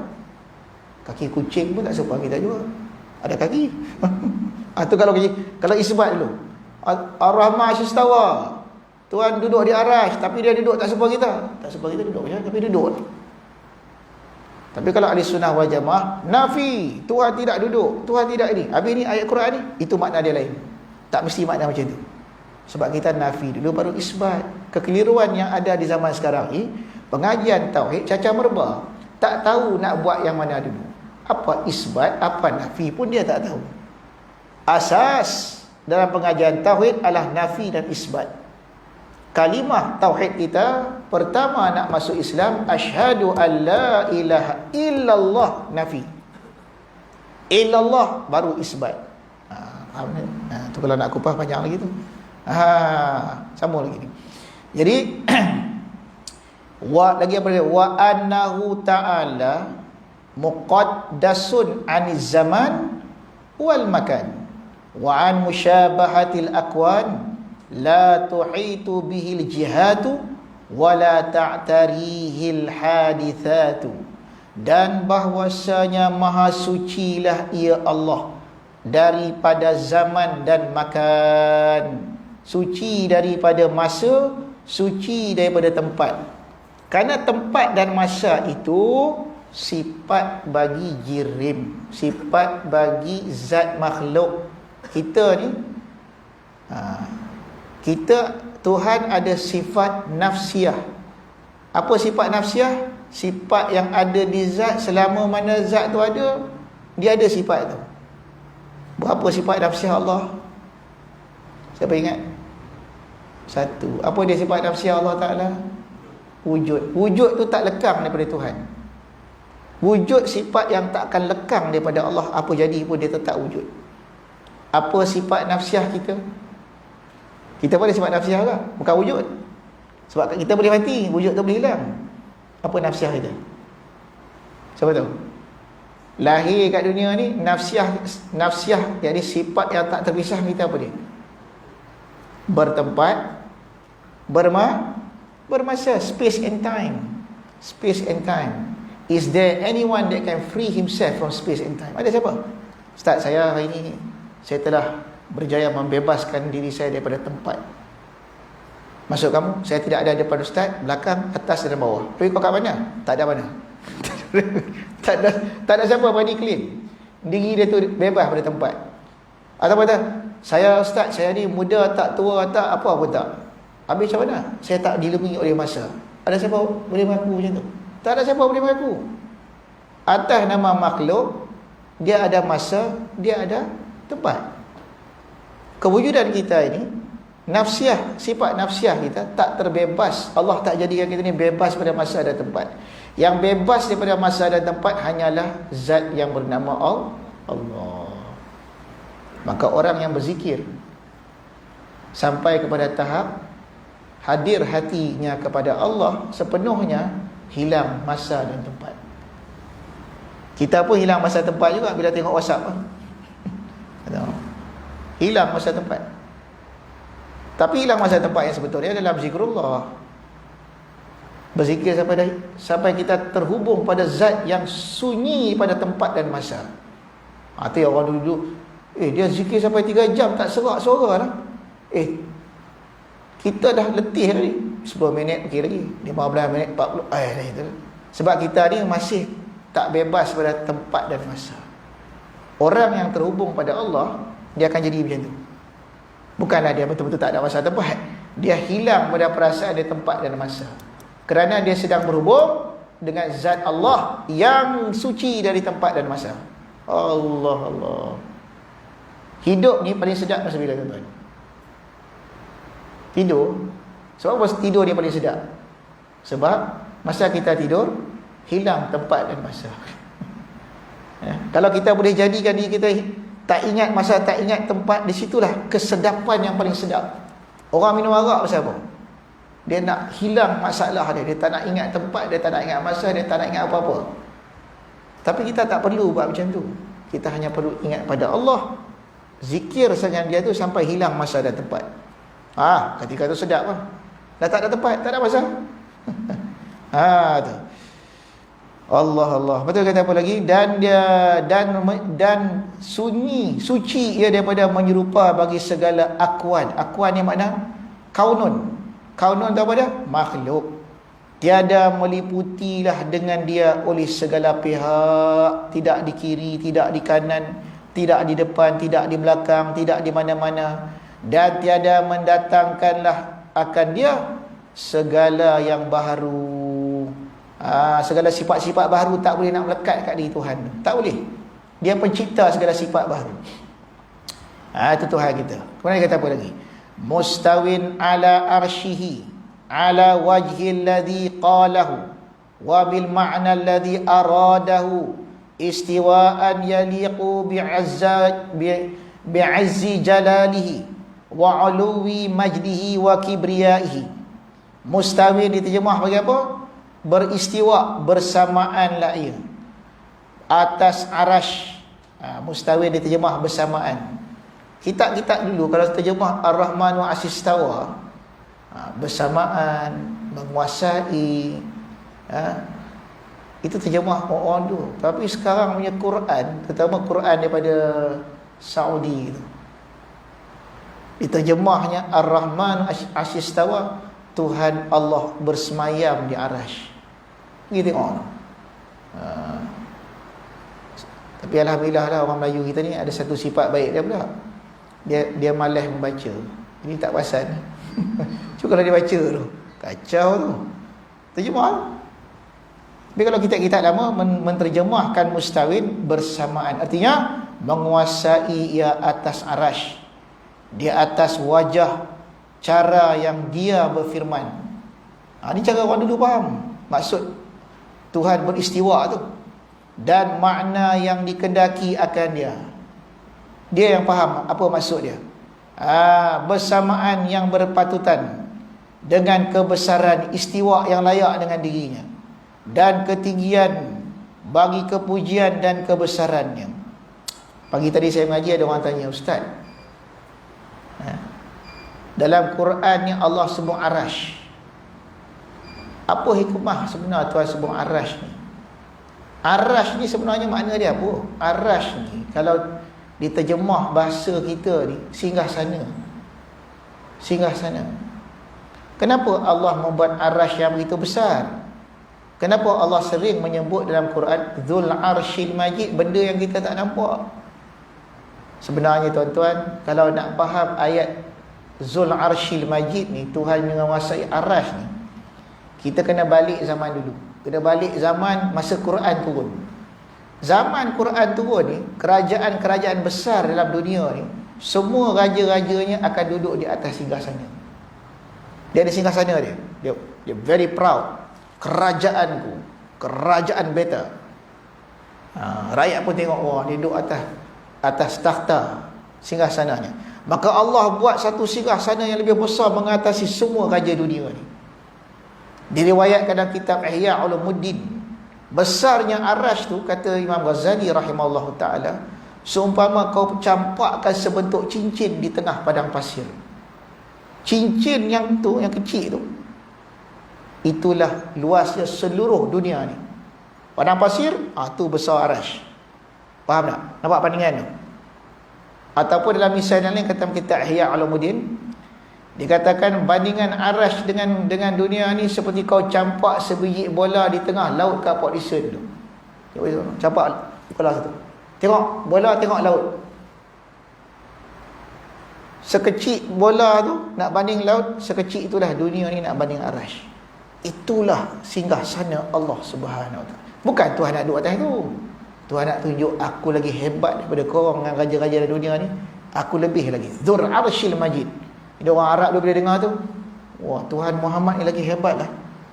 Kaki kucing pun tak serupa kita juga, ada kaki. Itu kalau isbat dulu. Ar-Rahman istawa, Tuhan duduk di arasy, tapi dia duduk tak serupa kita. Tak serupa kita duduk macam, tapi duduk. Tapi kalau Ahlussunnah wal Jamaah nafi, Tuhan tidak duduk, Tuhan tidak ini. Habis ni ayat Quran ni, itu makna dia lain. Tak mesti makna macam tu. Sebab kita nafi dulu baru isbat. Kekeliruan yang ada di zaman sekarang ni, pengajian tauhid cacah merba, tak tahu nak buat yang mana dulu. Apa isbat, apa nafi pun dia tak tahu. Asas dalam pengajian tauhid adalah nafi dan isbat. Kalimah tauhid kita pertama nak masuk Islam, asyhadu an la ilaha illallah, nafi. Illallah baru isbat. Faham ni? Tu kalau nak kupas panjang lagi tu. Sama lagi ni. Jadi lagi apa dia? Wa annahu ta'ala muqaddasun 'aniz zaman wal makan wa an musyabahatil akwan la tuhitu bihil jihatu wa la ta'tarihil hadithatu, dan bahwasanya maha sucilah ia Allah daripada zaman dan makan, suci daripada masa, suci daripada tempat. Kerana tempat dan masa itu sifat bagi jirim, sifat bagi zat makhluk. Kita ni Tuhan ada sifat nafsiyah. Apa sifat nafsiyah? Sifat yang ada di zat, selama mana zat tu ada, dia ada sifat tu. Berapa sifat nafsiyah Allah? Siapa ingat? Satu. Apa dia sifat nafsiah Allah Ta'ala? Wujud. Wujud tu tak lekang daripada Tuhan. Wujud sifat yang tak akan lekang daripada Allah. Apa jadi pun dia tetap wujud. Apa sifat nafsiah kita? Kita pun ada sifat nafsiah ke? Bukan wujud. Sebab kita boleh mati, wujud tu boleh hilang. Apa nafsiah kita? Siapa tahu? Lahir kat dunia ni, nafsiah jadi sifat yang tak terpisah kita apa dia? Bertempat, bermasa, space and time. Space and time. Is there anyone that can free himself from space and time? Ada siapa? Ustaz, saya hari ini saya telah berjaya membebaskan diri saya daripada tempat. Maksud kamu, saya tidak ada depan ustaz, belakang, atas dan bawah. Tapi kau kat mana? Tak ada mana. tak ada siapa berani claim diri dia tu bebas pada tempat. Atau kata, saya ustaz, saya ni muda tak, tua tak, apa pun tak. Habis macam mana? Saya tak dilindungi oleh masa. Ada siapa boleh mengaku macam tu? Tak ada siapa boleh mengaku. Atas nama makhluk, dia ada masa, dia ada tempat. Kewujudan kita ini, nafsiah, sifat nafsiah kita tak terbebas. Allah tak jadikan kita ni bebas pada masa dan tempat. Yang bebas daripada masa dan tempat hanyalah zat yang bernama Allah. Maka orang yang berzikir sampai kepada tahap hadir hatinya kepada Allah sepenuhnya, hilang masa dan tempat. Kita pun hilang masa tempat juga bila tengok WhatsApp. Hilang masa tempat. Tapi hilang masa tempat yang sebetulnya dalam zikrullah. Berzikir sampai kita terhubung pada zat yang sunyi pada tempat dan masa. Itu yang orang dulu dia zikir sampai 3 jam tak serak suara lah. Kita dah letih tadi. 10 minit okey lagi, 15 minit 40 dah itu. Sebab kita ni masih tak bebas pada tempat dan masa. Orang yang terhubung pada Allah, dia akan jadi macam tu. Bukanlah dia betul-betul tak ada masa tempat. Dia hilang pada perasaan dia tempat dan masa. Kerana dia sedang berhubung dengan zat Allah yang suci dari tempat dan masa. Allah. Hidup ni paling sedap masa bila, tuan-tuan? Tidur. Sebab masa tidur dia paling sedap. Sebab masa kita tidur, hilang tempat dan masa. Kalau kita boleh jadikan diri kita tak ingat masa, tak ingat tempat, di situlah kesedapan yang paling sedap. Orang minum arak pasal apa? Dia nak hilang masalah dia. Dia tak nak ingat tempat, dia tak nak ingat masa, dia tak nak ingat apa-apa. Tapi kita tak perlu buat macam tu. Kita hanya perlu ingat pada Allah. Zikir dengan dia tu sampai hilang masa dan tempat. Ketika tu sedap lah. Dah tak ada tempat, tak ada masa. Tu. Allah. Betul kata apa lagi? Dan suci ia daripada menyerupa bagi segala akwan. Akwan ni makna kaunun. Kaunun tu apa dia? Makhluk. Tiada meliputilah dengan dia oleh segala pihak, tidak di kiri, tidak di kanan, tidak di depan, tidak di belakang, tidak di mana-mana, dan tiada mendatangkanlah akan dia segala yang baru. Segala sifat-sifat baru tak boleh nak melekat kat diri Tuhan. Tak boleh. Dia pencipta segala sifat baru. Itu Tuhan kita. Kemudian dia kata apa lagi? Mustawin ala arshihi ala wajhi alladhi qalahu wa bil ma'na alladhi aradahu istiwa'an yaliqu bi'azzi jalalihi wa uluwi majdihi wa kibriyaihi. Mustawin diterjemah bagi apa? Beristiwa, bersamaanlah ia atas arash. Mustawin diterjemah bersamaan. Kitab-kitab dulu kalau terjemah Ar-Rahman wa Asistawa, bersamaan, menguasai, itu terjemah orang dulu. Tapi sekarang punya Quran, terutama Quran daripada Saudi itu, diterjemahnya Ar-Rahman Asistawa, Tuhan Allah bersemayam di arash. Pergi tengok. Tapi alhamdulillah lah, orang Melayu kita ni ada satu sifat baik dia pula. Dia malas membaca. Ini tak perasan. Cuma kalau dia baca tu, kacau tu. Terjemah. Tapi kalau kita lama menterjemahkan mustawin bersamaan, artinya menguasai ia atas arash, di atas wajah cara yang dia berfirman. Ini cara orang dulu faham maksud Tuhan beristiwa tu, dan makna yang dikendaki akan dia. Dia yang faham apa maksud dia. Bersamaan yang berpatutan dengan kebesaran istiwa yang layak dengan dirinya, dan ketinggian bagi kepujian dan kebesarannya. Pagi tadi saya mengaji, ada orang tanya, Ustaz, dalam Quran ni Allah sebut arash. Apa hikmah sebenar Tuhan sebut arash ni? Arash ni sebenarnya makna dia apa? Arash ni kalau diterjemah bahasa kita ni, singgah sana. Singgah sana. Kenapa Allah membuat arash yang begitu besar? Kenapa Allah sering menyebut dalam Quran Dzul Arshil Majid, benda yang kita tak nampak? Sebenarnya tuan-tuan, kalau nak faham ayat Dzul Arshil Majid ni, Tuhan menguasai arash ni, kita kena balik zaman dulu. Kena balik zaman masa Quran turun. Zaman Quran turun ni, kerajaan-kerajaan besar dalam dunia ni, semua raja-rajanya akan duduk di atas singgasana. Dia ada singgasana dia. Dia very proud. Kerajaanku, kerajaan beta. Rakyat pun tengok, wah, dia duduk atas takhta singgasananya. Maka Allah buat satu singgasana yang lebih besar mengatasi semua raja dunia ni. Diriwayatkan dalam kitab Ihya Ulumuddin, besarnya arash tu, kata Imam Ghazali rahimahullahu ta'ala, seumpama kau campakkan sebentuk cincin di tengah padang pasir. Cincin yang tu, yang kecil tu, itulah luasnya seluruh dunia ni. Padang pasir, tu besar arash. Faham tak? Nampak bandingan tu? Ataupun dalam misal yang lain, kata kitab Ihya Ulumuddin, dikatakan bandingan arash dengan dunia ni seperti kau campak sebiji bola di tengah laut kat Port Dickson tu. Campak bola satu, tengok bola, tengok laut. Sekecil bola tu nak banding laut, sekecil itulah dunia ni nak banding arash. Itulah singgah sana Allah Subhanahu Wa Taala. Bukan Tuhan nak duduk atas tu. Tuhan nak tunjuk, aku lagi hebat daripada korang dengan raja-raja dalam dunia ni. Aku lebih lagi. Dzul Arshil Majid. Dia orang Arab dia bila dengar tu, wah, Tuhan Muhammad ni lagi hebat lah.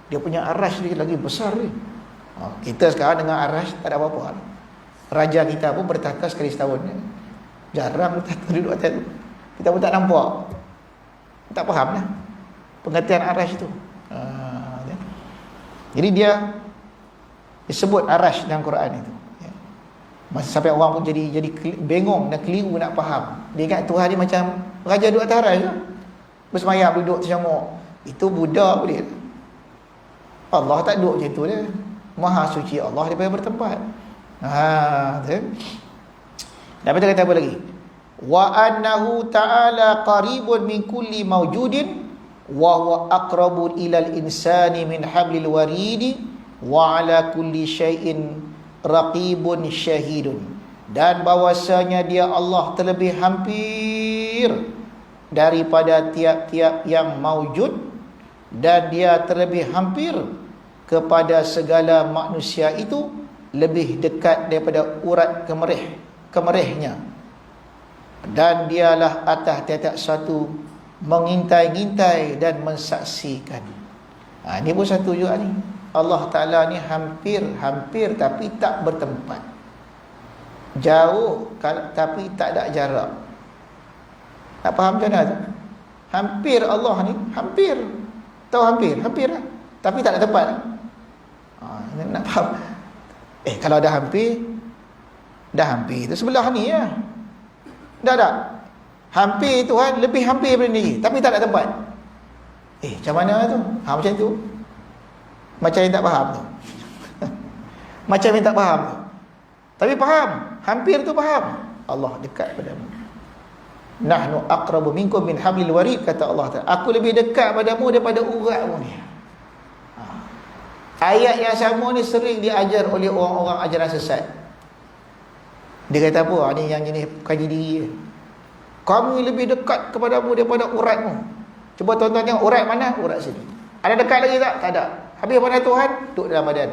Dia punya arash dia lagi besar ni. Kita sekarang dengan arash tak ada apa-apa. Raja kita pun bertahta sekali setahun. Jarang bertahta duduk atas tu. Kita pun tak nampak. Tak faham lah pengertian arash tu. Jadi dia disebut arash dalam Quran itu. Masa sampai orang pun jadi bengong dan keliru nak faham. Dia ingat Tuhan ni macam raja duduk atas arash tu, bersemayam duduk tercamuk. Itu Buddha boleh. Allah tak duduk macam tu dia. Maha suci Allah daripada bertempat. Dan betul kata apa lagi? Wa annahu ta'ala qaribun min kulli mawjudin wa huwa aqrabu ilal insani min hablil waridi wa ala kulli syai'in raqibun syahidun. Dan bahwasanya dia Allah terlebih hampir daripada tiap-tiap yang maujud, dan dia terlebih hampir kepada segala manusia itu, lebih dekat daripada urat kemerihnya, dan dialah atas tiap-tiap satu mengintai-ngintai dan mensaksikan. Ini pun satu juga ni. Allah Ta'ala ni hampir tapi tak bertempat. Jauh tapi tak ada jarak. Tak faham macam mana tu? Hampir Allah ni, hampir. Tahu hampir lah. Tapi tak ada tempat. Nak faham? Kalau dah hampir tu sebelah ni ya. Dah. Hampir Tuhan lebih hampir daripada ni, tapi tak ada tempat. Macam mana tu? Macam tu. Macam yang tak faham tu. Macam yang tak faham tu. Tapi faham. Hampir tu faham. Allah dekat padamu. Nahnu aqrabu minkum min hablil warid, kata Allah Ta'ala. Aku lebih dekat padamu daripada uratmu ni. Ayat yang sama ni sering diajar oleh orang-orang ajaran sesat. Dia kata apa? Ni yang jenis kaji diri. Kami lebih dekat kepadamu daripada uratmu. Cuba tuan-tuan tengok urat mana? Urat sini. Ada dekat lagi tak? Tak ada. Habis mana Tuhan? Duduk dalam badan.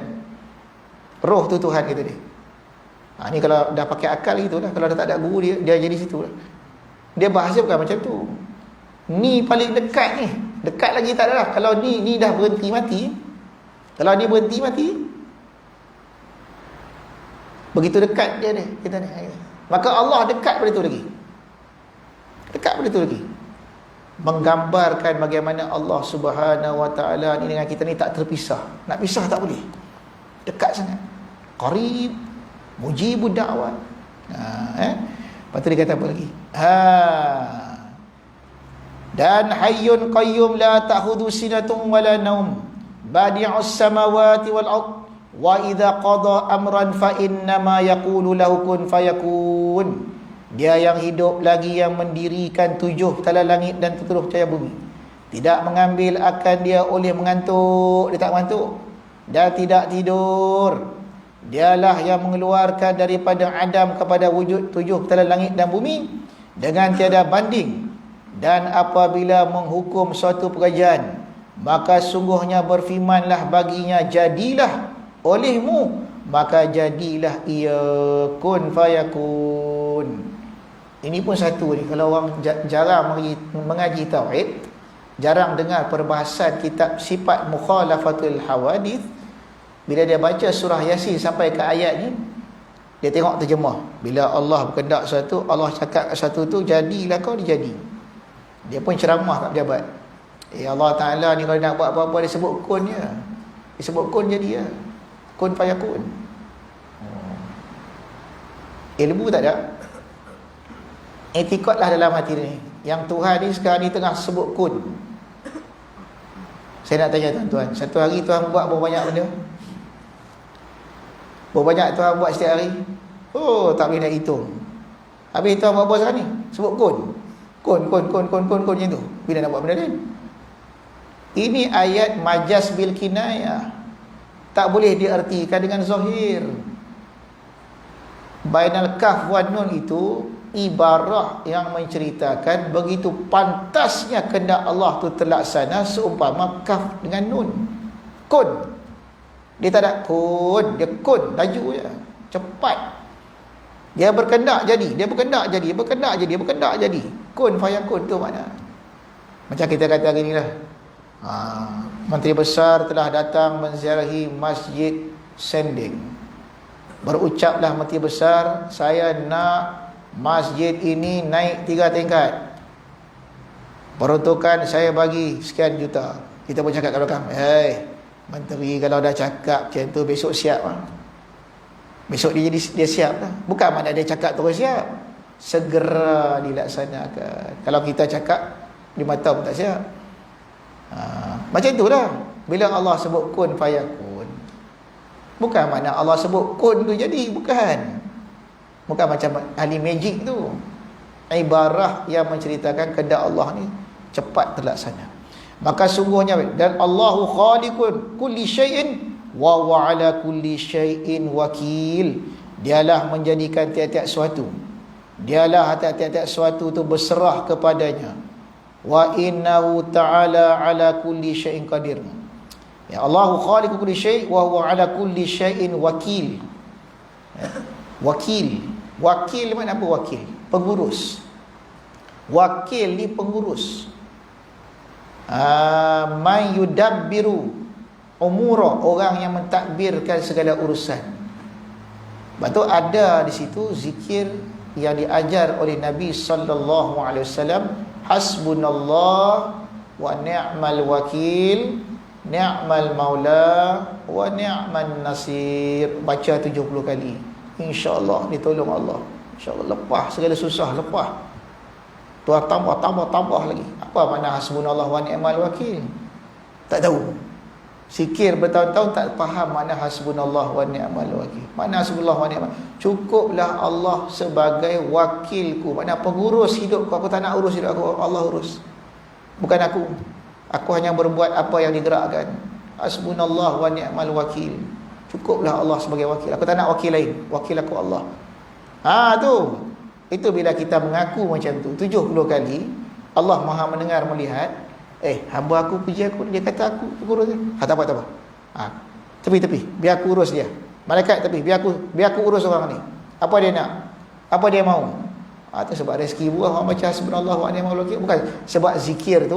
Roh tu Tuhan kata dia. Ni kalau dah pakai akal gitu lah. Kalau dah tak ada guru dia jadi situ lah. Dia bahasa bukan macam tu. Ni paling dekat ni. Dekat lagi tak ada lah. Kalau ni dah berhenti mati. Kalau ni berhenti mati, begitu dekat dia ni, kita ni. Maka Allah dekat pada tu lagi. Dekat pada tu lagi. Menggambarkan bagaimana Allah Subhanahu Wa Taala ni dengan kita ni tak terpisah. Nak pisah tak boleh. Dekat sangat. Qarib, mujibud da'wat. Lepas tu dia kata apa lagi? Dan hayyun qayyum la ta'khudhu sinatun wala naum, badi'us samawati wal ard, wa idza qada amran fa innama yaqulu lahu kun fayakun. Dia yang hidup lagi, yang mendirikan 7 tala langit dan 7 cahaya bumi. Tidak mengambil akan dia oleh mengantuk, dia tak mengantuk dan tidak tidur. Dialah yang mengeluarkan daripada adam kepada wujud 7 tala langit dan bumi dengan tiada banding. Dan apabila menghukum suatu pekerjaan, maka sungguhnya berfirmanlah baginya, jadilah olehmu, maka jadilah ia, kun fayakun. Ini pun satu ni, kalau orang jarang mengaji tauhid, jarang dengar perbahasan kitab sifat mukhalafatul hawadith, bila dia baca surah Yasin sampai ke ayat ni, dia tengok terjemah. Bila Allah berkehendak sesuatu, Allah cakap sesuatu tu, jadilah kau, dia jadi. Dia pun ceramah kat pejabat. Allah Ta'ala ni kalau nak buat apa-apa, dia sebut kun je. Dia sebut kun jadi ya. Kun fayakun. Ilmu tak ada. Etikotlah dalam hati ni. Yang Tuhan ni sekarang ni tengah sebut kun. Saya nak tanya tuan-tuan, satu hari Tuhan buat berapa banyak benda? Berapa banyak Tuhan buat setiap hari? Oh, tak boleh nak hitung. Habis Tuhan buat apa sekarang ni? Sebut kun. Kun macam tu. Bila nak buat benda lain? Ini ayat majaz bil kinayah. Tak boleh diartikan dengan zahir. Bainal kaf wan nun itu ibarah yang menceritakan begitu pantasnya kehendak Allah tu terlaksana seumpama kaf dengan nun. Kun. Dia tak ada kun, dia kun, laju je. Cepat. Dia berkehendak jadi, dia berkehendak jadi, berkehendak jadi, berkehendak jadi. Kun fayakun tu makna. Macam kita kata hari ni lah. Menteri Besar telah datang menziarahi Masjid Sending. Berucaplah Menteri Besar, saya nak masjid ini naik 3 tingkat. Peruntukan saya bagi sekian juta. Kita pun cakap kat belakang, Menteri kalau dah cakap macam tu, besok siap lah. Besok dia siap lah. Bukan makna dia cakap terus siap, segera dilaksanakan. Kalau kita cakap 5 tahun tak siap. Macam itulah. Bila Allah sebut kun fayakun, bukan makna Allah sebut kun tu jadi. Bukan macam ahli magic tu. Ibarah yang menceritakan kehendak Allah ni cepat terlaksana. Maka sungguhnya, dan Allahu khaliqun kulli syai'in wa huwa ala kulli syai'in wakil. Dialah menjadikan tiap-tiap suatu. Dialah tiap-tiap suatu tu berserah kepadanya. Wa innahu ta'ala ala kulli syai'in qadir. Ya, Allahu khaliqu kulli syai' wa huwa ala kulli syai'in wakil. Wakil. Wakil mana apa wakil? Pengurus. Wakil ni pengurus. Man yudabbiru umura, orang yang mentadbirkan segala urusan. Lepas tu ada di situ zikir yang diajar oleh Nabi sallallahu alaihi wasallam, hasbunallah wa ni'mal wakil, ni'mal maula wa ni'man nasir. Baca 70 kali. Insya-Allah ditolong Allah. Insya-Allah lepas segala susah, lepas. Tuan tambah lagi. Apa makna hasbunallah wa ni'mal wakil? Tak tahu. Sikir bertahun-tahun tak faham makna hasbunallah wa ni'mal wakil. Makna hasbunallah wa ni'mal, cukuplah Allah sebagai wakilku, makna pengurus hidupku. Aku tak nak urus hidup aku, Allah urus. Bukan aku. Aku hanya berbuat apa yang digerakkan. Hasbunallah wa ni'mal wakil. Cukuplah Allah sebagai wakil. Aku tak nak wakil lain. Wakil aku Allah. Tu. Itu bila kita mengaku macam tu 70 kali, Allah Maha mendengar, melihat. Hamba aku puji aku, dia kata aku urus dia. Tak apa. Tepi, biar aku urus dia. Malaikat tepi, biar aku urus orang ni. Apa dia nak? Apa dia mau? Atau sebab rezeki buah orang baca hasbunallahu wa ni'mal wakil. Bukan, sebab zikir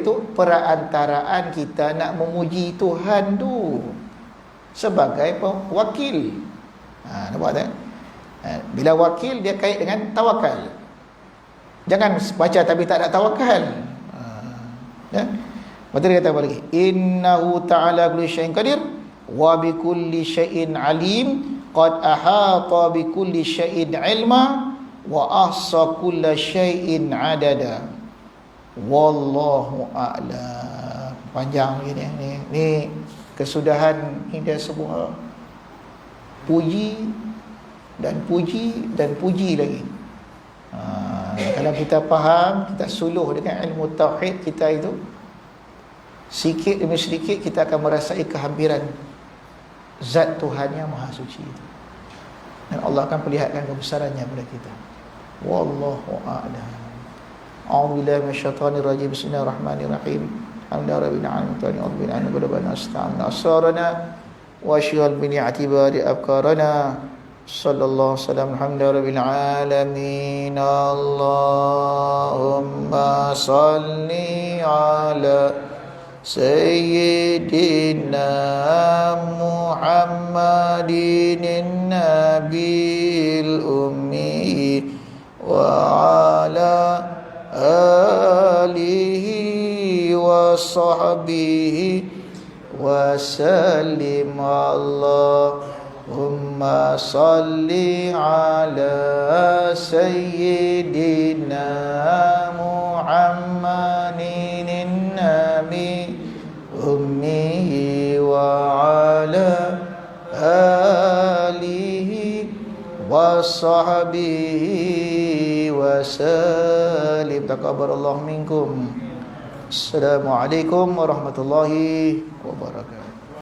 tu perantaraan kita nak memuji Tuhan tu sebagai wakil. Nampak tak? Bila wakil dia kait dengan tawakal. Jangan baca tapi tak ada tawakal. Ya. Betul dia kata apa lagi? Innahu ta'ala kulli syai'in qadir wa bi kulli syai'in alim qad ahata bi kulli syai'in ilma wa ahsa kulli syai'in adada. Wallahu a'lam. Panjang begini ni kesudahan hingga semua puji dan puji lagi. Kalau kita faham, kita suluh dengan ilmu tauhid kita itu, sikit demi sedikit kita akan merasai kehampiran zat Tuhan yang maha suci itu, dan Allah akan perlihatkan kebesarannya kepada kita. Wallahu a'lam. A'udzubillahi minasyaitonir rajim. Bismillahirrahmanirrahim. Alhamdulillahirabbil alamin. Rabbana asta'ana asrarana wa syghal bi ni'ati afkarana. Sallallahu alaihi alhamdulillahirabbil alamin. Allahumma salli ala Sayyidina Muhammadin Nabil Ummi wa ala alihi wa sahbihi wa sallim. Allahumma salli ala Sayyidina Muhammadin Nabi Ummi wa ala alihi wa sahbihi wa sallim. Taqabbalallahu minkum. Assalamualaikum warahmatullahi wabarakatuh.